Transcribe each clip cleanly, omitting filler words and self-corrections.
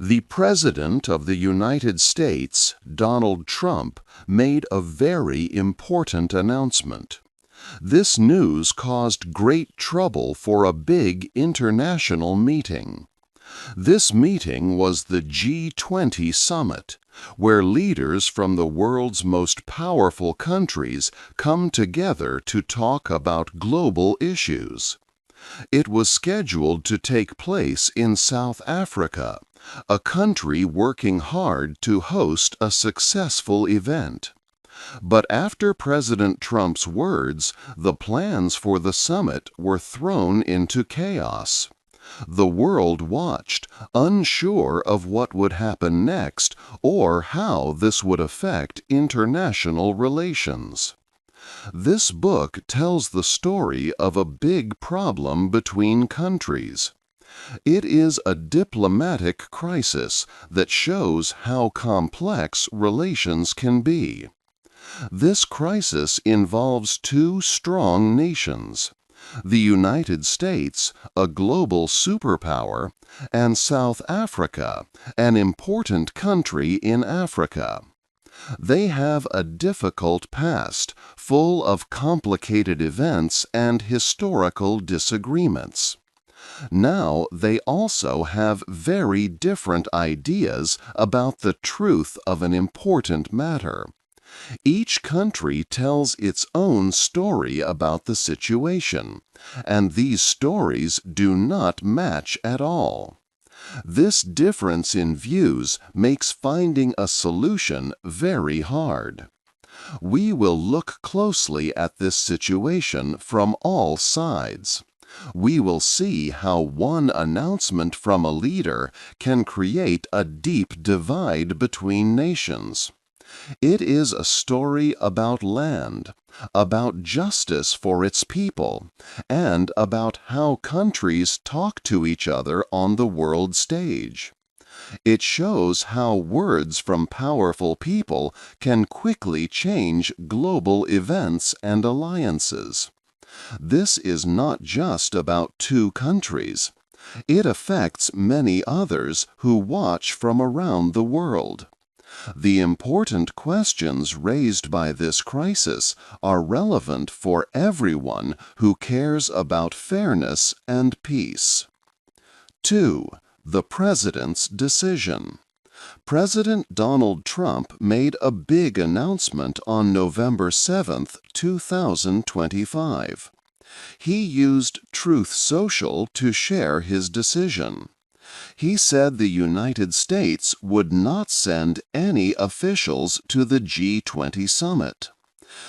The President of the United States, Donald Trump, made a very important announcement. This news caused great trouble for a big international meeting. This meeting was the G20 summit, where leaders from the world's most powerful countries come together to talk about global issues. It was scheduled to take place in South Africa, a country working hard to host a successful event. But after President Trump's words, the plans for the summit were thrown into chaos. The world watched, unsure of what would happen next or how this would affect international relations. This book tells the story of a big problem between countries. It is a diplomatic crisis that shows how complex relations can be. This crisis involves two strong nations: the United States, a global superpower, and South Africa, an important country in Africa. They have a difficult past, full of complicated events and historical disagreements. Now they also have very different ideas about the truth of an important matter. Each country tells its own story about the situation, and these stories do not match at all. This difference in views makes finding a solution very hard. We will look closely at this situation from all sides. We will see how one announcement from a leader can create a deep divide between nations. It is a story about land, about justice for its people, and about how countries talk to each other on the world stage. It shows how words from powerful people can quickly change global events and alliances. This is not just about two countries. It affects many others who watch from around the world. The important questions raised by this crisis are relevant for everyone who cares about fairness and peace. 2. The President's decision. President Donald Trump made a big announcement on November 7, 2025. He used Truth Social to share his decision. He said the United States would not send any officials to the G20 summit.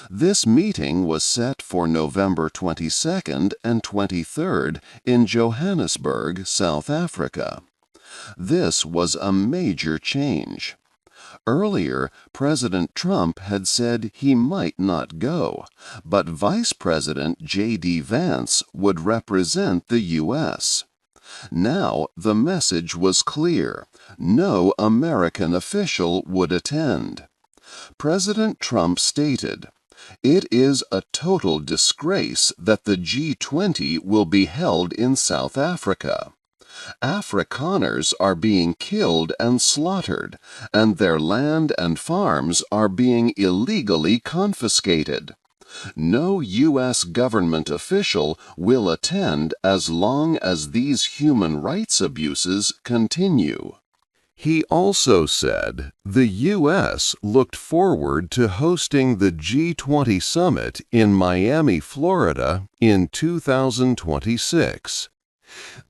This meeting was set for November 22nd and 23rd in Johannesburg, South Africa. This was a major change. Earlier, President Trump had said he might not go, but Vice President J.D. Vance would represent the U.S. Now the message was clear: no American official would attend. President Trump stated, "It is a total disgrace that the G20 will be held in South Africa. Afrikaners are being killed and slaughtered, and their land and farms are being illegally confiscated. No U.S. government official will attend as long as these human rights abuses continue." He also said the U.S. looked forward to hosting the G20 summit in Miami, Florida in 2026.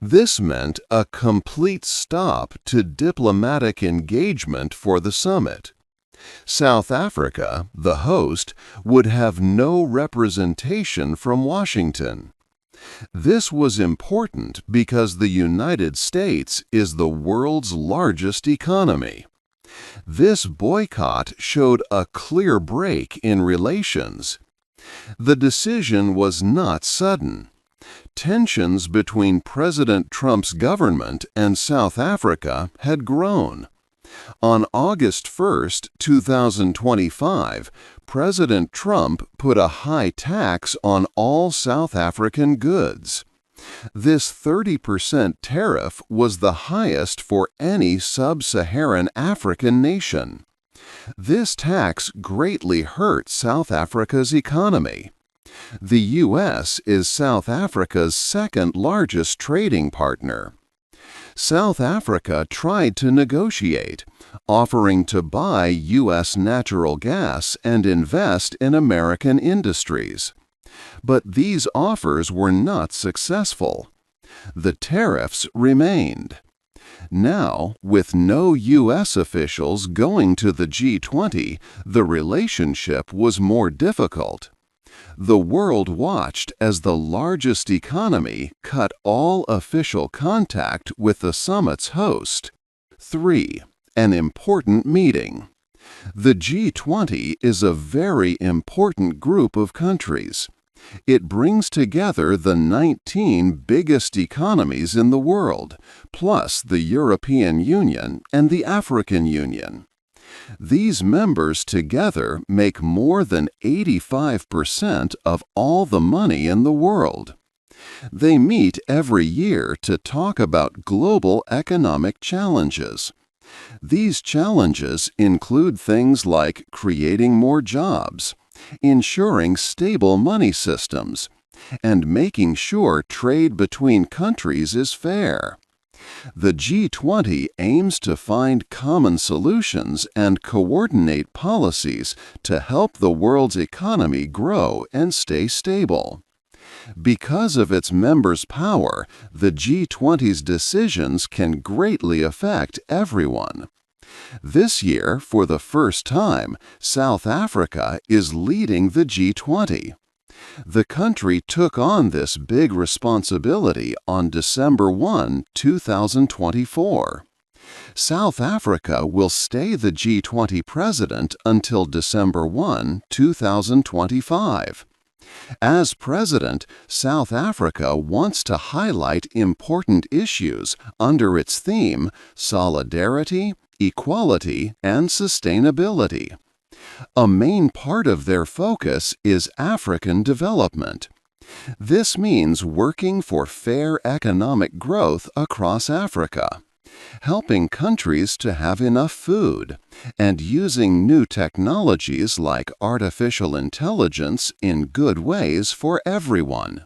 This meant a complete stop to diplomatic engagement for the summit. South Africa, the host, would have no representation from Washington. This was important because the United States is the world's largest economy. This boycott showed a clear break in relations. The decision was not sudden. Tensions between President Trump's government and South Africa had grown. On August 1, 2025, President Trump put a high tax on all South African goods. This 30% tariff was the highest for any sub-Saharan African nation. This tax greatly hurt South Africa's economy. The U.S. is South Africa's second largest trading partner. South Africa tried to negotiate, offering to buy U.S. natural gas and invest in American industries. But these offers were not successful. The tariffs remained. Now, with no U.S. officials going to the G20, the relationship was more difficult. The world watched as the largest economy cut all official contact with the summit's host. 3. An important meeting. The G20 is a very important group of countries. It brings together the 19 biggest economies in the world, plus the European Union and the African Union. These members together make more than 85% of all the money in the world. They meet every year to talk about global economic challenges. These challenges include things like creating more jobs, ensuring stable money systems, and making sure trade between countries is fair. The G20 aims to find common solutions and coordinate policies to help the world's economy grow and stay stable. Because of its members' power, the G20's decisions can greatly affect everyone. This year, for the first time, South Africa is leading the G20. The country took on this big responsibility on December 1, 2024. South Africa will stay the G20 president until December 1, 2025. As president, South Africa wants to highlight important issues under its theme, Solidarity, Equality, and Sustainability. A main part of their focus is African development. This means working for fair economic growth across Africa, helping countries to have enough food, and using new technologies like artificial intelligence in good ways for everyone.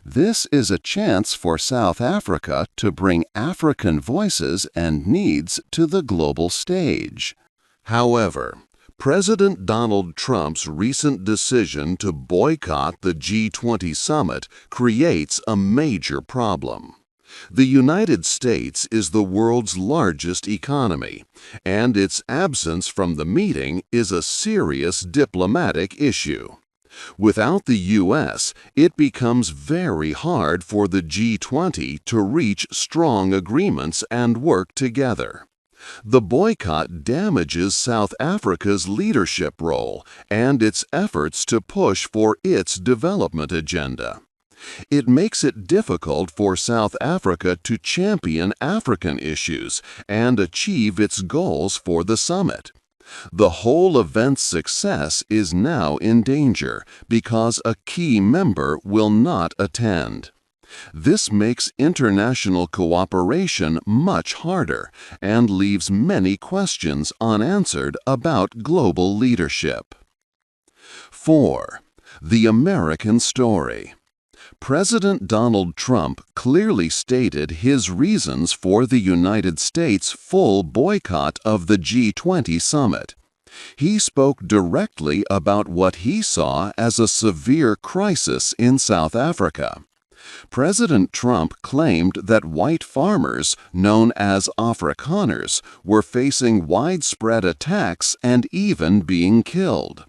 This is a chance for South Africa to bring African voices and needs to the global stage. However, President Donald Trump's recent decision to boycott the G20 summit creates a major problem. The United States is the world's largest economy, and its absence from the meeting is a serious diplomatic issue. Without the U.S., it becomes very hard for the G20 to reach strong agreements and work together. The boycott damages South Africa's leadership role and its efforts to push for its development agenda. It makes it difficult for South Africa to champion African issues and achieve its goals for the summit. The whole event's success is now in danger because a key member will not attend. This makes international cooperation much harder and leaves many questions unanswered about global leadership. 4. The American story. President Donald Trump clearly stated his reasons for the United States' full boycott of the G20 summit. He spoke directly about what he saw as a severe crisis in South Africa. President Trump claimed that white farmers, known as Afrikaners, were facing widespread attacks and even being killed.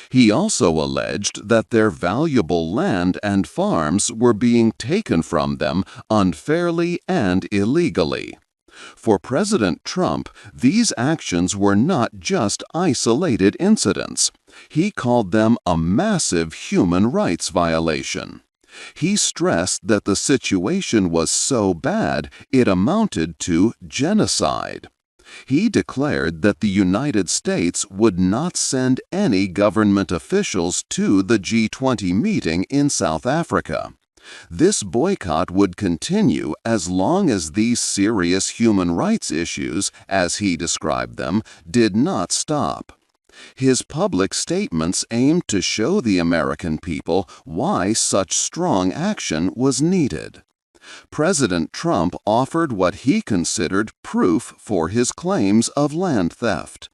He also alleged that their valuable land and farms were being taken from them unfairly and illegally. For President Trump, these actions were not just isolated incidents. He called them a massive human rights violation. He stressed that the situation was so bad it amounted to genocide. He declared that the United States would not send any government officials to the G20 meeting in South Africa. This boycott would continue as long as these serious human rights issues, as he described them, did not stop. His public statements aimed to show the American people why such strong action was needed. President Trump offered what he considered proof for his claims of land theft.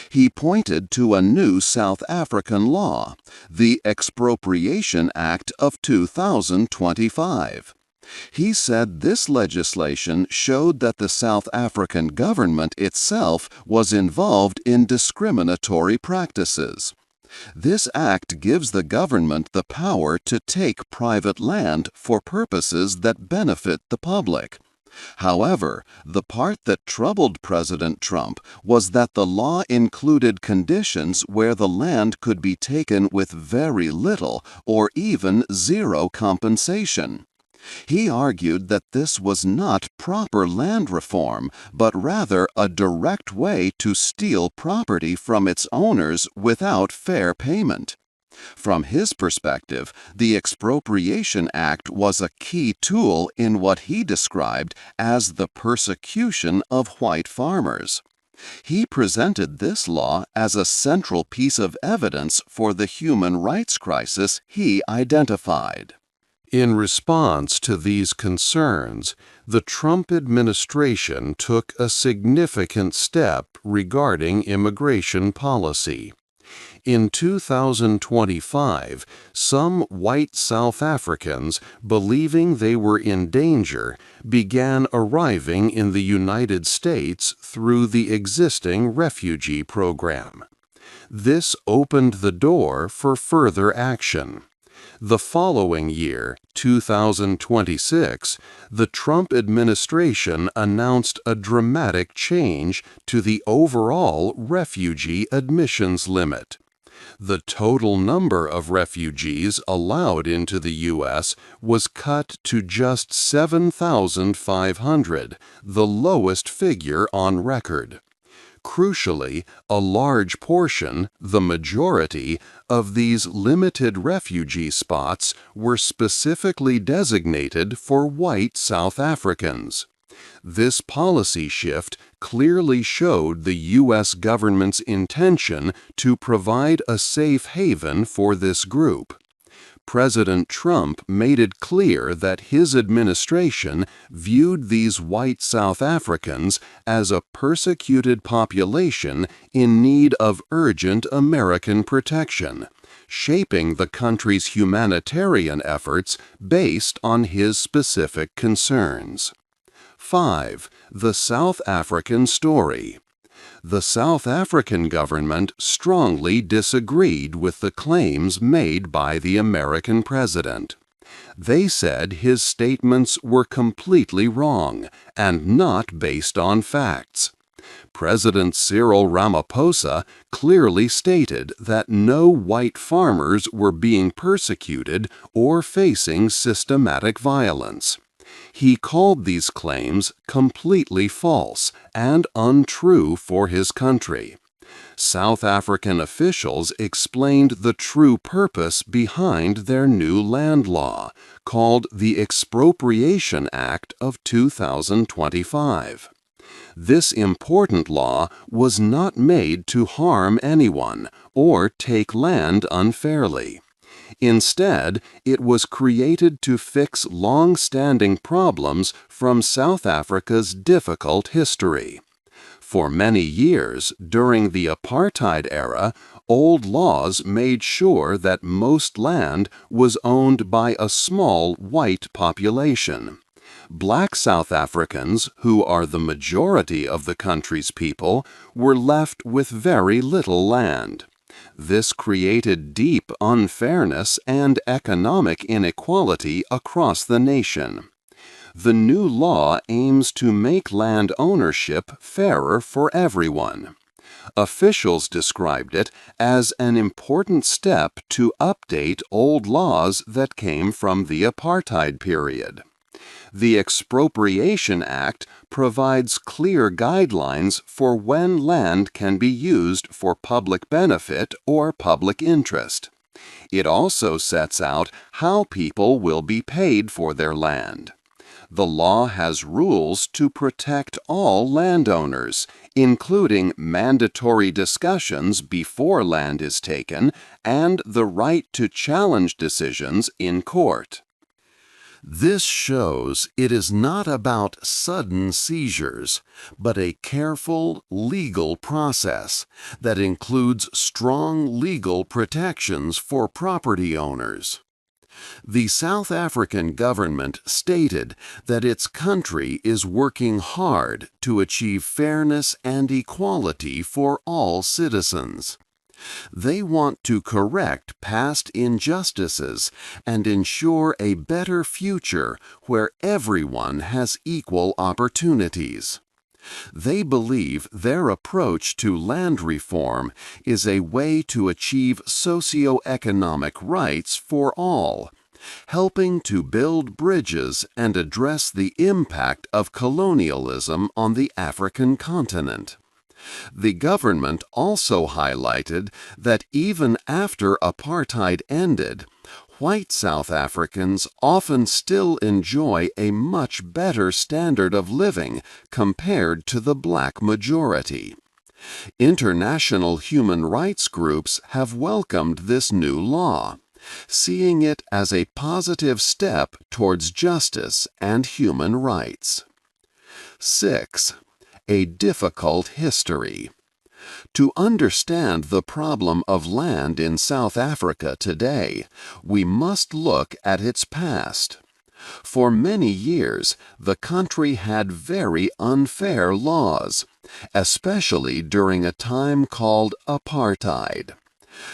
He pointed to a new South African law, the Expropriation Act of 2025. He said this legislation showed that the South African government itself was involved in discriminatory practices. This act gives the government the power to take private land for purposes that benefit the public. However, the part that troubled President Trump was that the law included conditions where the land could be taken with very little or even zero compensation. He argued that this was not proper land reform, but rather a direct way to steal property from its owners without fair payment. From his perspective, the Expropriation Act was a key tool in what he described as the persecution of white farmers. He presented this law as a central piece of evidence for the human rights crisis he identified. In response to these concerns, the Trump administration took a significant step regarding immigration policy. In 2025, some white South Africans, believing they were in danger, began arriving in the United States through the existing refugee program. This opened the door for further action. The following year, 2026, the Trump administration announced a dramatic change to the overall refugee admissions limit. The total number of refugees allowed into the U.S. was cut to just 7,500, the lowest figure on record. Crucially, a large portion, the majority, of these limited refugee spots were specifically designated for white South Africans. This policy shift clearly showed the U.S. government's intention to provide a safe haven for this group. President Trump made it clear that his administration viewed these white South Africans as a persecuted population in need of urgent American protection, shaping the country's humanitarian efforts based on his specific concerns. 5. The South African story. The South African government strongly disagreed with the claims made by the American president. They said his statements were completely wrong and not based on facts. President Cyril Ramaphosa clearly stated that no white farmers were being persecuted or facing systematic violence. He called these claims completely false and untrue for his country. South African officials explained the true purpose behind their new land law, called the Expropriation Act of 2025. This important law was not made to harm anyone or take land unfairly. Instead, it was created to fix long-standing problems from South Africa's difficult history. For many years, during the apartheid era, old laws made sure that most land was owned by a small white population. Black South Africans, who are the majority of the country's people, were left with very little land. This created deep unfairness and economic inequality across the nation. The new law aims to make land ownership fairer for everyone. Officials described it as an important step to update old laws that came from the apartheid period. The Expropriation Act provides clear guidelines for when land can be used for public benefit or public interest. It also sets out how people will be paid for their land. The law has rules to protect all landowners, including mandatory discussions before land is taken and the right to challenge decisions in court. This shows it is not about sudden seizures, but a careful legal process that includes strong legal protections for property owners. The South African government stated that its country is working hard to achieve fairness and equality for all citizens. They want to correct past injustices and ensure a better future where everyone has equal opportunities. They believe their approach to land reform is a way to achieve socioeconomic rights for all, helping to build bridges and address the impact of colonialism on the African continent. The government also highlighted that even after apartheid ended, white South Africans often still enjoy a much better standard of living compared to the black majority. International human rights groups have welcomed this new law, seeing it as a positive step towards justice and human rights. 6. A difficult history. To understand the problem of land in South Africa today, we must look at its past. For many years, the country had very unfair laws, especially during a time called apartheid.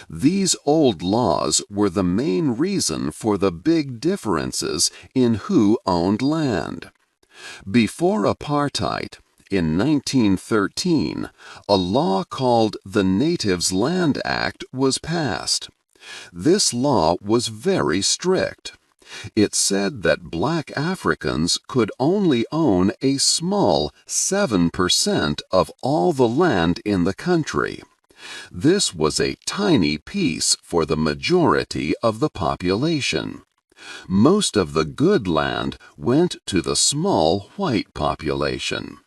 These old laws were the main reason for the big differences in who owned land. Before apartheid, in 1913, a law called the Natives' Land Act was passed. This law was very strict. It said that black Africans could only own a small 7% of all the land in the country. This was a tiny piece for the majority of the population. Most of the good land went to the small white population.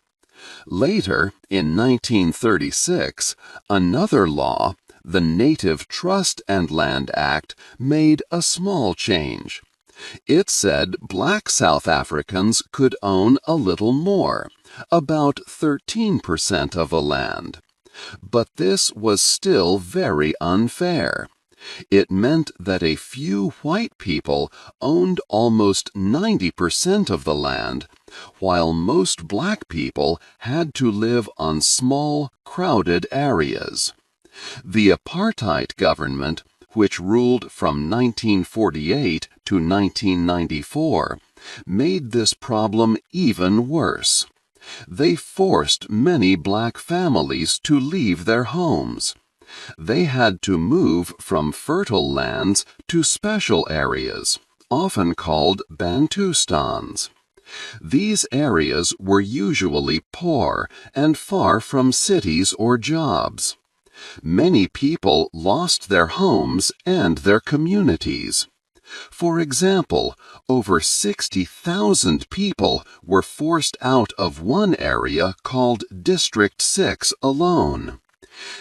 Later, in 1936, another law, the Native Trust and Land Act, made a small change. It said black South Africans could own a little more, about 13% of the land. But this was still very unfair. It meant that a few white people owned almost 90% of the land, while most black people had to live on small, crowded areas. The apartheid government, which ruled from 1948 to 1994, made this problem even worse. They forced many black families to leave their homes. They had to move from fertile lands to special areas, often called Bantustans. These areas were usually poor and far from cities or jobs. Many people lost their homes and their communities. For example, over 60,000 people were forced out of one area called District 6 alone.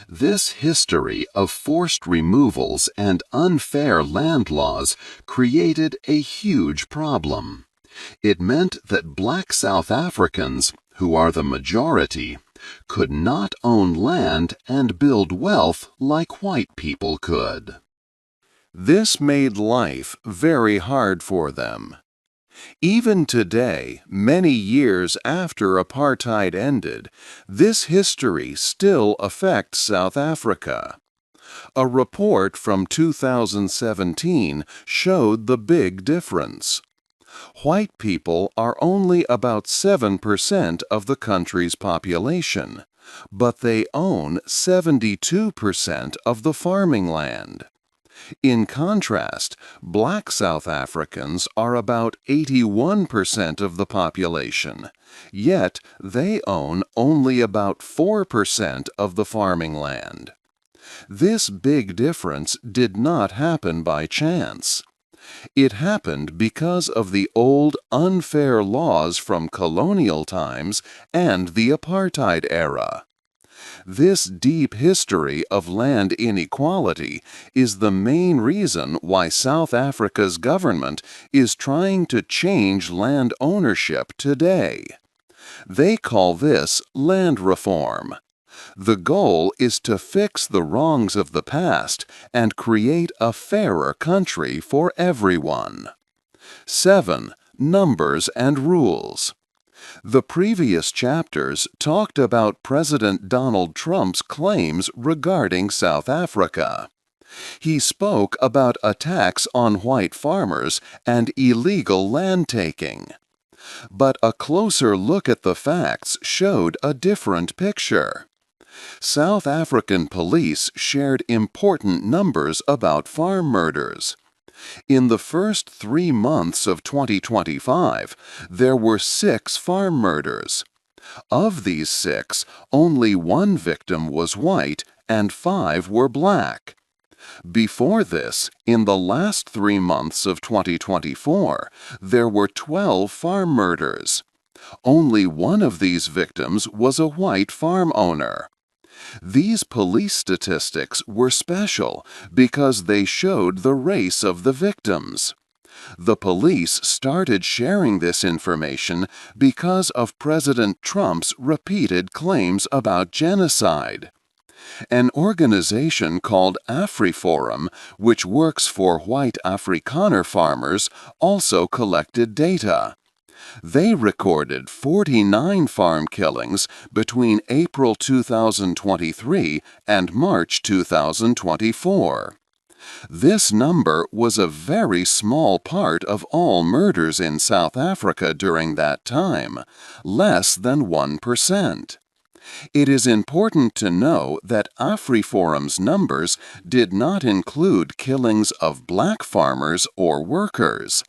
This history of forced removals and unfair land laws created a huge problem. It meant that black South Africans, who are the majority, could not own land and build wealth like white people could. This made life very hard for them. Even today, many years after apartheid ended, this history still affects South Africa. A report from 2017 showed the big difference. White people are only about 7% of the country's population, but they own 72% of the farming land. In contrast, black South Africans are about 81% of the population, yet they own only about 4% of the farming land. This big difference did not happen by chance. It happened because of the old unfair laws from colonial times and the apartheid era. This deep history of land inequality is the main reason why South Africa's government is trying to change land ownership today. They call this land reform. The goal is to fix the wrongs of the past and create a fairer country for everyone. 7. Numbers and rules. The previous chapters talked about President Donald Trump's claims regarding South Africa. He spoke about attacks on white farmers and illegal land taking. But a closer look at the facts showed a different picture. South African police shared important numbers about farm murders. In the first 3 months of 2025, there were 6 farm murders. Of these 6, only 1 victim was white and 5 were black. Before this, in the last 3 months of 2024, there were 12 farm murders. Only 1 of these victims was a white farm owner. These police statistics were special because they showed the race of the victims. The police started sharing this information because of President Trump's repeated claims about genocide. An organization called AfriForum, which works for white Afrikaner farmers, also collected data. They recorded 49 farm killings between April 2023 and March 2024. This number was a very small part of all murders in South Africa during that time, less than 1%. It is important to know that AfriForum's numbers did not include killings of black farmers or workers.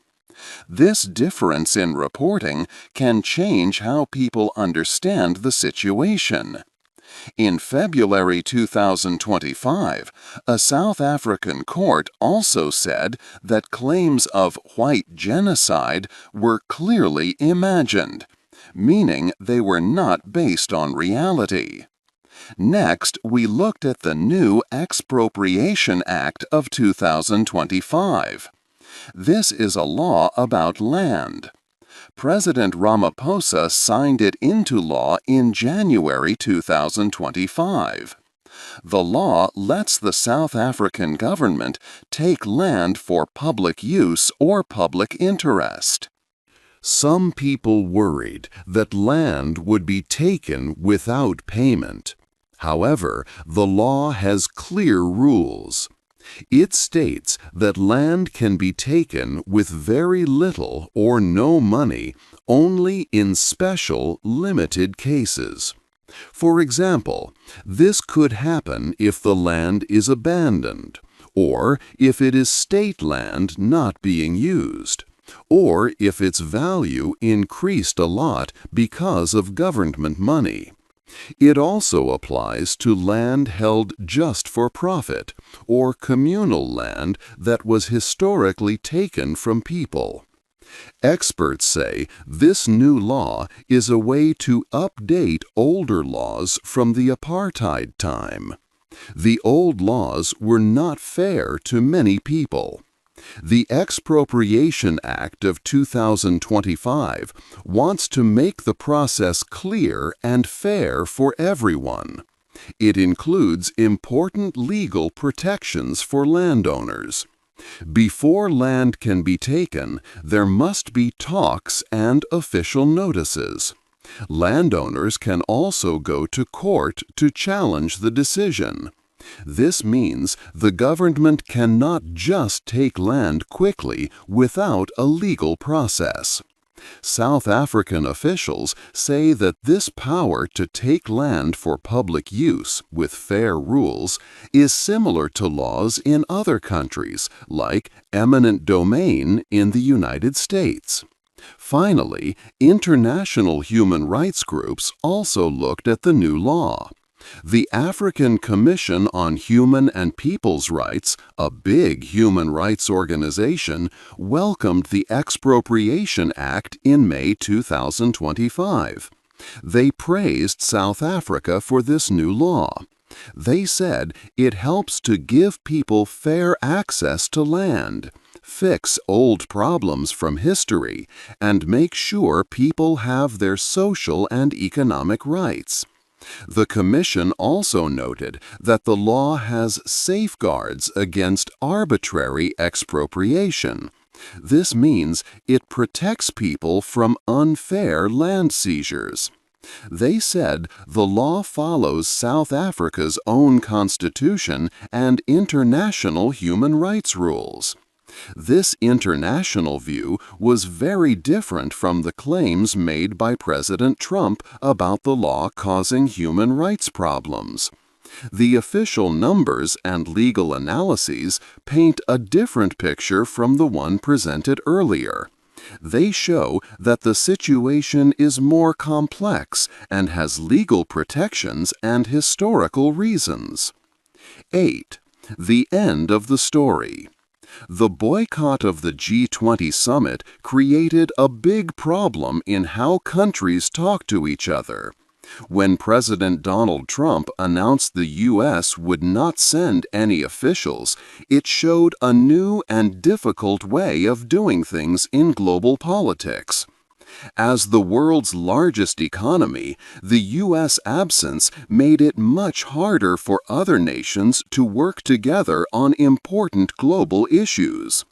This difference in reporting can change how people understand the situation. In February 2025, a South African court also said that claims of white genocide were clearly imagined, meaning they were not based on reality. Next, we looked at the new Expropriation Act of 2025. This is a law about land. President Ramaphosa signed it into law in January 2025. The law lets the South African government take land for public use or public interest. Some people worried that land would be taken without payment. However, the law has clear rules. It states that land can be taken with very little or no money only in special, limited cases. For example, this could happen if the land is abandoned, or if it is state land not being used, or if its value increased a lot because of government money. It also applies to land held just for profit, or communal land that was historically taken from people. Experts say this new law is a way to update older laws from the apartheid time. The old laws were not fair to many people. The Expropriation Act of 2025 wants to make the process clear and fair for everyone. It includes important legal protections for landowners. Before land can be taken, there must be talks and official notices. Landowners can also go to court to challenge the decision. This means the government cannot just take land quickly without a legal process. South African officials say that this power to take land for public use with fair rules is similar to laws in other countries, like eminent domain in the United States. Finally, international human rights groups also looked at the new law. The African Commission on Human and People's Rights, a big human rights organization, welcomed the Expropriation Act in May 2025. They praised South Africa for this new law. They said it helps to give people fair access to land, fix old problems from history, and make sure people have their social and economic rights. The Commission also noted that the law has safeguards against arbitrary expropriation. This means it protects people from unfair land seizures. They said the law follows South Africa's own constitution and international human rights rules. This international view was very different from the claims made by President Trump about the law causing human rights problems. The official numbers and legal analyses paint a different picture from the one presented earlier. They show that the situation is more complex and has legal protections and historical reasons. 8. The end of the story. The boycott of the G20 summit created a big problem in how countries talk to each other. When President Donald Trump announced the U.S. would not send any officials, it showed a new and difficult way of doing things in global politics. As the world's largest economy, the U.S. absence made it much harder for other nations to work together on important global issues.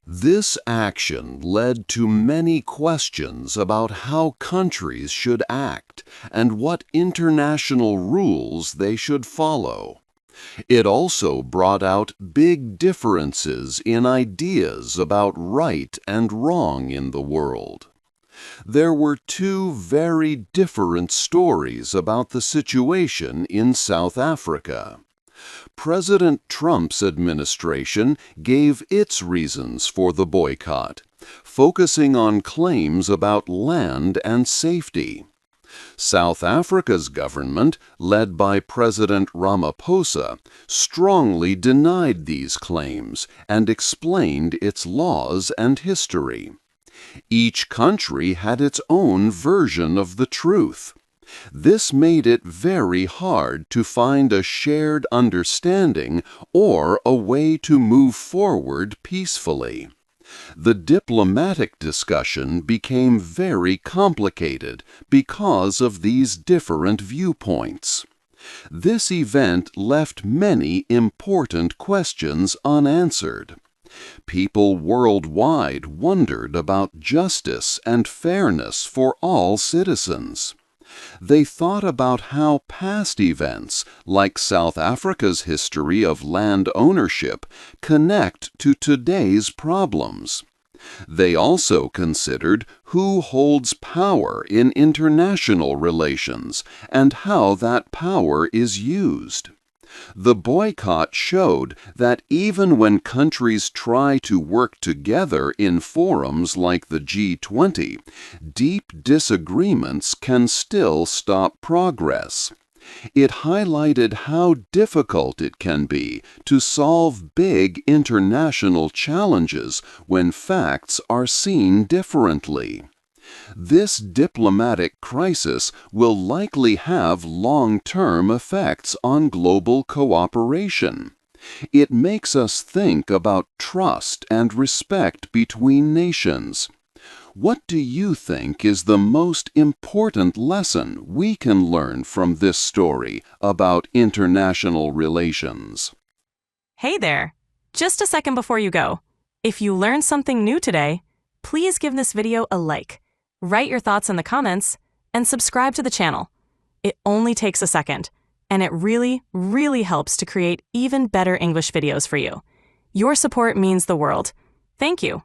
This action led to many questions about how countries should act and what international rules they should follow. It also brought out big differences in ideas about right and wrong in the world. There were two very different stories about the situation in South Africa. President Trump's administration gave its reasons for the boycott, focusing on claims about land and safety. South Africa's government, led by President Ramaphosa, strongly denied these claims and explained its laws and history. Each country had its own version of the truth. This made it very hard to find a shared understanding or a way to move forward peacefully. The diplomatic discussion became very complicated because of these different viewpoints. This event left many important questions unanswered. People worldwide wondered about justice and fairness for all citizens. They thought about how past events, like South Africa's history of land ownership, connect to today's problems. They also considered who holds power in international relations and how that power is used. The boycott showed that even when countries try to work together in forums like the G20, deep disagreements can still stop progress. It highlighted how difficult it can be to solve big international challenges when facts are seen differently. This diplomatic crisis will likely have long-term effects on global cooperation. It makes us think about trust and respect between nations. What do you think is the most important lesson we can learn from this story about international relations? Hey there! Just a second before you go. If you learned something new today, please give this video a like. Write your thoughts in the comments, and subscribe to the channel. It only takes a second, and it really, really helps to create even better English videos for you. Your support means the world. Thank you.